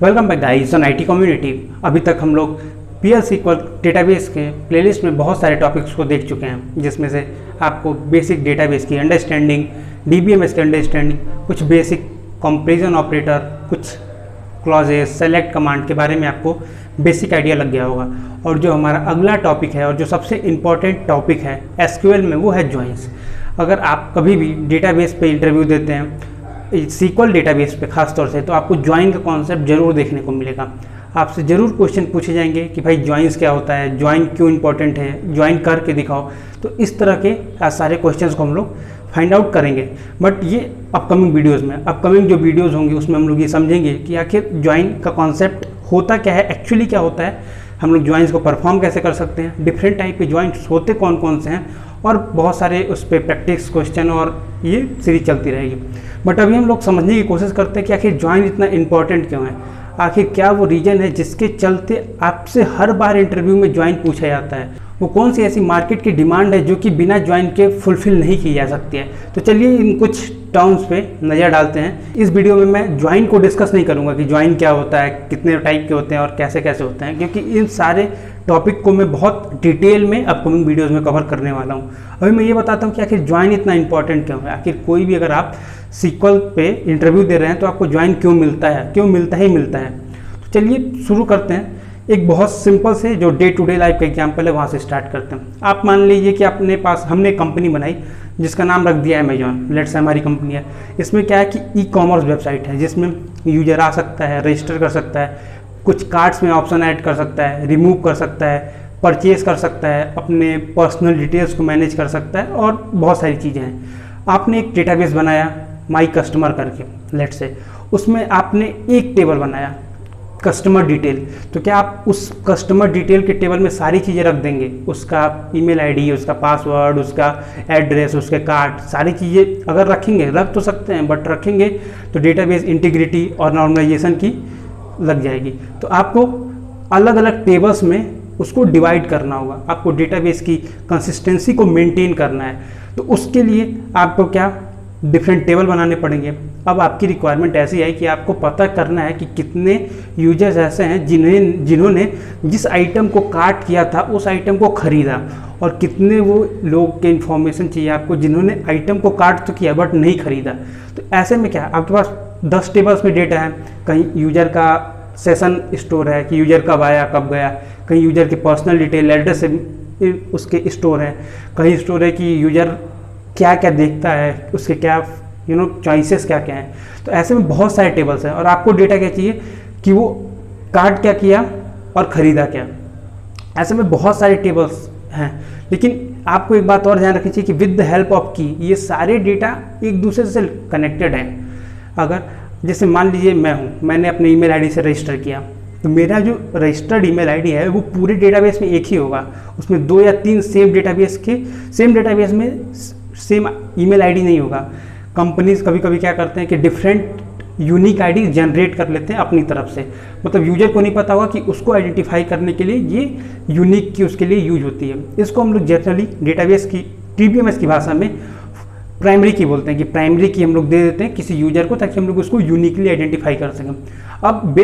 Welcome back guys on IT community. अभी तक हम लोग SQL डेटाबेस के प्लेलिस्ट में बहुत सारे टॉपिक्स को देख चुके हैं, जिसमें से आपको बेसिक डेटाबेस की अंडरस्टैंडिंग, DBMS की अंडरस्टैंडिंग, कुछ बेसिक कंपैरिजन ऑपरेटर, कुछ क्लॉजेस, सेलेक्ट कमांड के बारे में आपको बेसिक आइडिया लग गया होगा। और जो हमारा अगला टॉपिक है और जो सबसे इम्पॉर्टेंट टॉपिक है SQL में, वो है जॉइंस। अगर आप कभी भी डेटाबेस पे इंटरव्यू देते हैं SQL डेटाबेस पे खास तौर से, तो आपको ज्वाइन का कॉन्सेप्ट जरूर देखने को मिलेगा। आपसे ज़रूर क्वेश्चन पूछे जाएंगे कि भाई ज्वाइंस क्या होता है, ज्वाइन क्यों इंपॉर्टेंट है, ज्वाइन करके दिखाओ। तो इस तरह के सारे क्वेश्चंस को हम लोग फाइंड आउट करेंगे। बट ये अपकमिंग वीडियोस में, अपकमिंग जो वीडियोस होंगे उसमें हम लोग ये समझेंगे कि आखिर ज्वाइन का कॉन्सेप्ट होता क्या है, एक्चुअली क्या होता है, हम लोग ज्वाइंस को परफॉर्म कैसे कर सकते हैं, डिफरेंट टाइप के ज्वाइंट्स होते कौन कौन से हैं, और बहुत सारे उस पर प्रैक्टिस क्वेश्चन और ये सीरीज चलती रहेगी। बट अभी हम लोग समझने की कोशिश करते हैं कि आखिर ज्वाइन इतना इंपॉर्टेंट क्यों है, आखिर क्या वो रीजन है जिसके चलते आपसे हर बार इंटरव्यू में ज्वाइन पूछा जाता है, वो कौन सी ऐसी मार्केट की डिमांड है जो कि बिना ज्वाइन के फुलफिल नहीं की जा सकती है। तो चलिए इन कुछ टर्म्स पे नज़र डालते हैं। इस वीडियो में मैं ज्वाइन को डिस्कस नहीं करूंगा कि ज्वाइन क्या होता है, कितने टाइप के होते हैं और कैसे कैसे होते हैं, क्योंकि इन सारे टॉपिक को मैं बहुत डिटेल में अपकमिंग वीडियोस में कवर करने वाला हूं। अभी मैं ये बताता हूं कि आखिर ज्वाइन इतना इंपॉर्टेंट क्यों है। आखिर कोई भी अगर आप SQL पे इंटरव्यू दे रहे हैं तो आपको ज्वाइन क्यों मिलता है, क्यों मिलता ही मिलता है। तो चलिए शुरू करते हैं। एक बहुत सिंपल से जो डे टू डे लाइफ का एग्जाम्पल है वहाँ से स्टार्ट करते हैं। आप मान लीजिए कि अपने पास हमने कंपनी बनाई जिसका नाम रख दिया अमेजॉन, लेट्स से हमारी कंपनी है। इसमें क्या है कि ई-कॉमर्स वेबसाइट है जिसमें यूजर आ सकता है, रजिस्टर कर सकता है, कुछ कार्ट्स में ऑप्शन ऐड कर सकता है, रिमूव कर सकता है, परचेज कर सकता है, अपने पर्सनल डिटेल्स को मैनेज कर सकता है और बहुत सारी चीज़ें हैं। आपने एक डेटाबेस बनाया माई कस्टमर करके, लेट्स से उसमें आपने एक टेबल बनाया कस्टमर डिटेल। तो क्या आप उस कस्टमर डिटेल के टेबल में सारी चीज़ें रख देंगे, उसका ईमेल आईडी, उसका पासवर्ड, उसका एड्रेस, उसके कार्ड, सारी चीज़ें अगर रखेंगे, रख तो सकते हैं बट रखेंगे तो डेटाबेस इंटीग्रिटी और नॉर्मलाइजेशन की लग जाएगी। तो आपको अलग अलग टेबल्स में उसको डिवाइड करना होगा, आपको डेटाबेस की कंसिस्टेंसी को मेंटेन करना है। तो उसके लिए आपको क्या डिफरेंट टेबल बनाने पड़ेंगे। अब आपकी रिक्वायरमेंट ऐसी है कि आपको पता करना है कि कितने यूजर्स ऐसे हैं जिन्होंने जिस आइटम को कार्ट किया था उस आइटम को ख़रीदा, और कितने वो लोग के इन्फॉर्मेशन चाहिए आपको जिन्होंने आइटम को कार्ट तो किया बट नहीं ख़रीदा। तो ऐसे में क्या आपके पास 10 टेबल्स में डेटा है। कहीं यूजर का सेशन स्टोर है कि यूजर कब आया कब गया, कहीं यूजर के पर्सनल डिटेल एड्रेस उसके स्टोर है, कहीं स्टोर है कि यूजर क्या क्या देखता है, उसके क्या चॉइसेस क्या क्या हैं। तो ऐसे में बहुत सारे टेबल्स हैं और आपको डेटा क्या चाहिए कि वो कार्ड क्या किया और ख़रीदा क्या। ऐसे में बहुत सारे टेबल्स हैं, लेकिन आपको एक बात और ध्यान रखनी चाहिए कि विद द हेल्प ऑफ की ये सारे डेटा एक दूसरे से कनेक्टेड हैं। अगर जैसे मान लीजिए मैं हूँ, मैंने अपने ईमेल आईडी से रजिस्टर किया, तो मेरा जो रजिस्टर्ड ईमेल आईडी है वो पूरे डेटाबेस में एक ही होगा। उसमें 2 या 3 सेम डेटाबेस में सेम ईमेल आईडी नहीं होगा। कंपनीज कभी कभी क्या करते हैं कि डिफरेंट यूनिक आईडी जनरेट कर लेते हैं अपनी तरफ से, मतलब यूजर को नहीं पता होगा कि उसको आइडेंटिफाई करने के लिए ये यूनिक की उसके लिए यूज होती है। इसको हम लोग जनरली डेटाबेस की DBMS की भाषा में प्राइमरी की बोलते हैं कि प्राइमरी की हम लोग दे देते हैं किसी यूजर को ताकि हम लोग उसको यूनिकली आइडेंटिफाई कर सकें। अब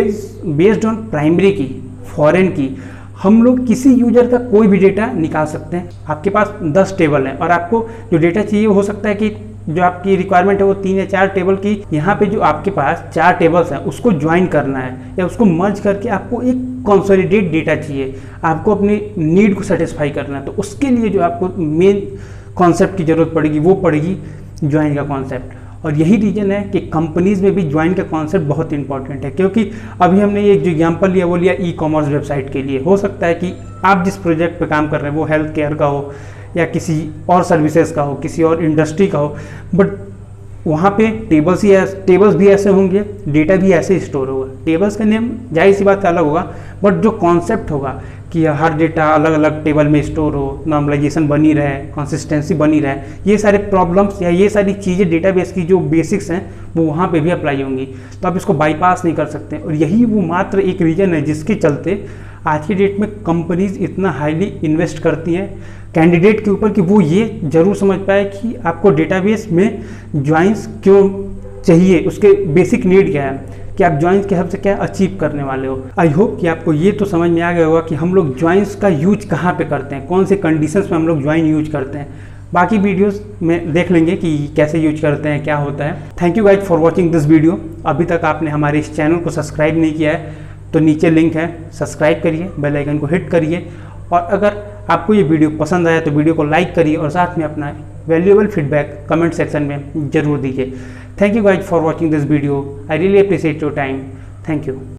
बेस्ड ऑन प्राइमरी की, फॉरेन की, हम लोग किसी यूजर का कोई भी डेटा निकाल सकते हैं। आपके पास 10 टेबल है और आपको जो डेटा चाहिए हो सकता है कि जो आपकी रिक्वायरमेंट है वो 3 या 4 टेबल की, यहाँ पे जो आपके पास 4 टेबल्स हैं उसको ज्वाइन करना है या उसको मर्ज करके आपको एक कंसोलिडेट डेटा चाहिए, आपको अपनी नीड को सेटिस्फाई करना है। तो उसके लिए जो आपको मेन कॉन्सेप्ट की ज़रूरत पड़ेगी वो पड़ेगी ज्वाइन का कॉन्सेप्ट। और यही रीज़न है कि कंपनीज़ में भी ज्वाइन का कॉन्सेप्ट बहुत इंपॉर्टेंट है, क्योंकि अभी हमने ये जो एग्जांपल लिया वो लिया ई-कॉमर्स वेबसाइट के लिए। हो सकता है कि आप जिस प्रोजेक्ट पे काम कर रहे हैं वो हेल्थ केयर का हो या किसी और सर्विसेज का हो, किसी और इंडस्ट्री का हो, बट वहाँ पे टेबल्स भी ऐसे होंगे, डेटा भी ऐसे ही स्टोर होगा। टेबल्स का नेम जाहिर सी बात अलग होगा, बट जो कॉन्सेप्ट होगा कि हर डेटा अलग अलग टेबल में स्टोर हो, नॉर्मलाइजेशन बनी रहे, कंसिस्टेंसी बनी रहे, ये सारे प्रॉब्लम्स या ये सारी चीज़ें डेटाबेस की जो बेसिक्स हैं वो वहाँ पे भी अप्लाई होंगी। तो आप इसको बाईपास नहीं कर सकते। और यही वो मात्र एक रीज़न है जिसके चलते आज की डेट में कंपनीज इतना हाईली इन्वेस्ट करती हैं कैंडिडेट के ऊपर कि वो ये जरूर समझ पाए कि आपको डेटाबेस में ज्वाइंस क्यों चाहिए, उसके बेसिक नीड क्या है। कि आप ज्वाइंस के हेल्प से क्या अचीव करने वाले हो। आई होप कि आपको ये तो समझ में आ गया होगा कि हम लोग ज्वाइंस का यूज कहाँ पे करते हैं, कौन से कंडीशंस में हम लोग ज्वाइन यूज करते हैं। बाकी वीडियोस में देख लेंगे कि कैसे यूज करते हैं, क्या होता है। Thank you guys for watching this video. अभी तक आपने हमारे इस चैनल को सब्सक्राइब नहीं किया है तो नीचे लिंक है, सब्सक्राइब करिए, बेल आइकन को हिट करिए, और अगर आपको ये वीडियो पसंद आया तो वीडियो को लाइक करिए और साथ में अपना वैल्यूएबल फीडबैक कमेंट सेक्शन में जरूर दीजिए। Thank you guys for watching this video. I really appreciate your time. Thank you.